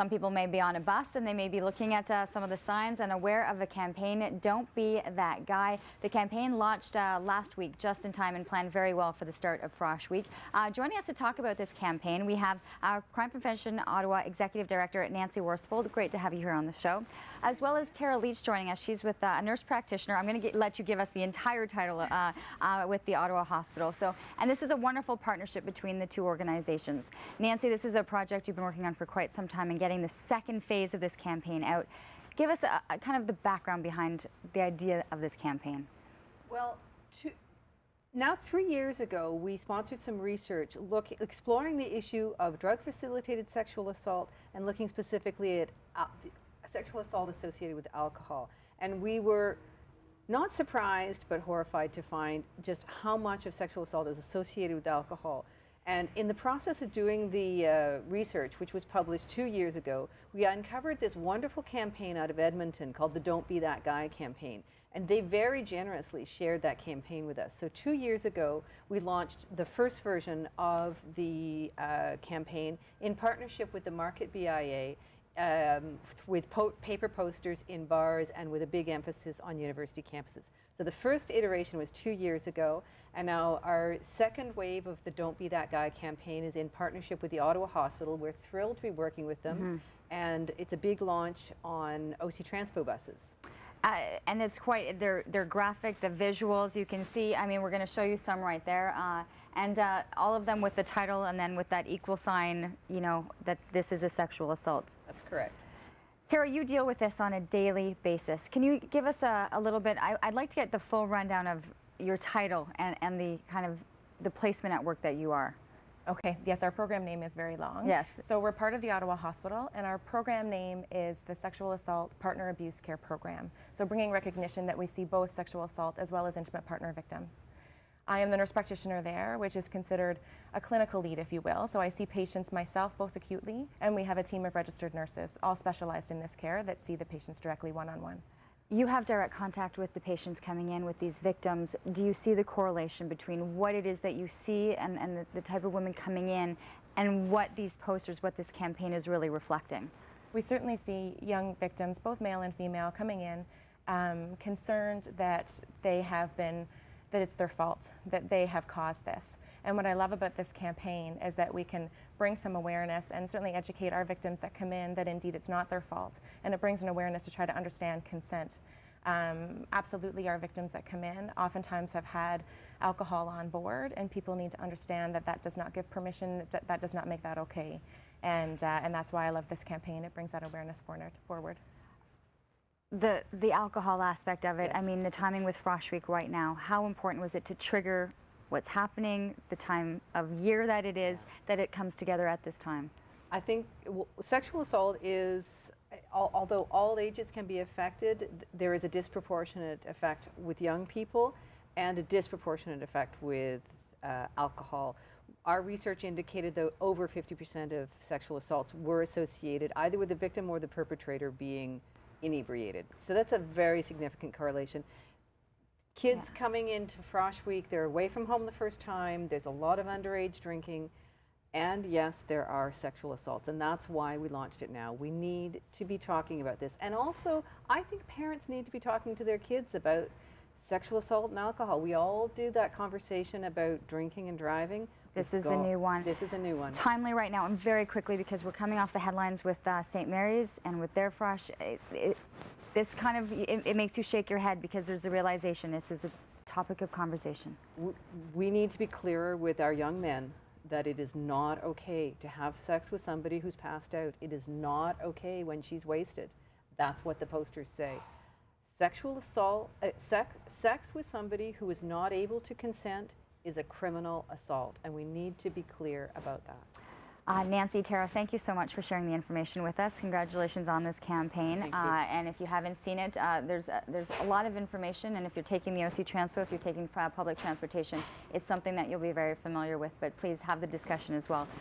Some people may be on a bus and they may be looking at some of the signs and aware of the campaign, Don't Be That Guy. The campaign launched last week just in time and planned very well for the start of Frosh Week. Joining us to talk about this campaign, we have our Prevention Ottawa Executive Director, Nancy Worsfold. Great to have you here on the show. As well as Tara Leach joining us. She's with a nurse practitioner. I'm going to let you give us the entire title with the Ottawa Hospital. And this is a wonderful partnership between the two organizations. Nancy, this is a project you've been working on for quite some time and getting the second phase of this campaign out. Give us a kind of the background behind the idea of this campaign. Well, now 3 years ago, we sponsored some research exploring the issue of drug-facilitated sexual assault and looking specifically at sexual assault associated with alcohol. And we were not surprised but horrified to find just how much of sexual assault is associated with alcohol. And in the process of doing the research, which was published 2 years ago, we uncovered this wonderful campaign out of Edmonton called the Don't Be That Guy campaign. And they very generously shared that campaign with us. So 2 years ago, we launched the first version of the campaign in partnership with the Market BIA, with paper posters in bars and with a big emphasis on university campuses. So the first iteration was 2 years ago, and now our second wave of the Don't Be That Guy campaign is in partnership with the Ottawa Hospital. We're thrilled to be working with them, and it's a big launch on OC Transpo buses. And it's quite, they're graphic, the visuals you can see. I mean, we're going to show you some right there. And all of them with the title and then with that equal sign, you know, that this is a sexual assault. That's correct. Tara, you deal with this on a daily basis. Can you give us a little bit, I'd like to get the full rundown of your title and the kind of the placement at work that you are. Okay, yes, our program name is very long. Yes. So we're part of the Ottawa Hospital, and our program name is the Sexual Assault Partner Abuse Care Program. So bringing recognition that we see both sexual assault as well as intimate partner victims. I am the nurse practitioner there, which is considered a clinical lead, if you will. So I see patients myself, both acutely, and we have a team of registered nurses, all specialized in this care, that see the patients directly one-on-one. You have direct contact with the patients coming in with these victims. Do you see the correlation between what it is that you see and the type of women coming in and what these posters, what this campaign is really reflecting? We certainly see young victims, both male and female, coming in concerned that that it's their fault, that they have caused this. And what I love about this campaign is that we can bring some awareness and certainly educate our victims that come in that indeed it's not their fault. And it brings an awareness to try to understand consent. Absolutely, our victims that come in oftentimes have had alcohol on board, and people need to understand that that does not give permission, that does not make that okay. And that's why I love this campaign. It brings that awareness forward. The alcohol aspect of it, Yes. I mean, the timing with Frosh Week right now, how important was it to trigger what's happening, the time of year that it is, that it comes together at this time? I think sexual assault is, although all ages can be affected, there is a disproportionate effect with young people and a disproportionate effect with alcohol. Our research indicated that over 50% of sexual assaults were associated either with the victim or the perpetrator being inebriated. So that's a very significant correlation. Kids coming into Frosh Week, they're away from home the first time, there's a lot of underage drinking, and yes, there are sexual assaults, and that's why we launched it now. We need to be talking about this. And also, I think parents need to be talking to their kids about sexual assault and alcohol. We all do that conversation about drinking and driving. This is the new one. This is a new one. Timely right now, and very quickly, because we're coming off the headlines with St. Mary's and with their Frosh. This kind of, it makes you shake your head because there's a realization this is a topic of conversation. We need to be clearer with our young men that it is not okay to have sex with somebody who's passed out. It is not okay when she's wasted. That's what the posters say. Sexual assault, sex with somebody who is not able to consent is a criminal assault, and we need to be clear about that. Nancy, Tara, thank you so much for sharing the information with us. Congratulations on this campaign. And if you haven't seen it, there's a lot of information, and if you're taking the OC Transpo, if you're taking public transportation, it's something that you'll be very familiar with, but please have the discussion as well.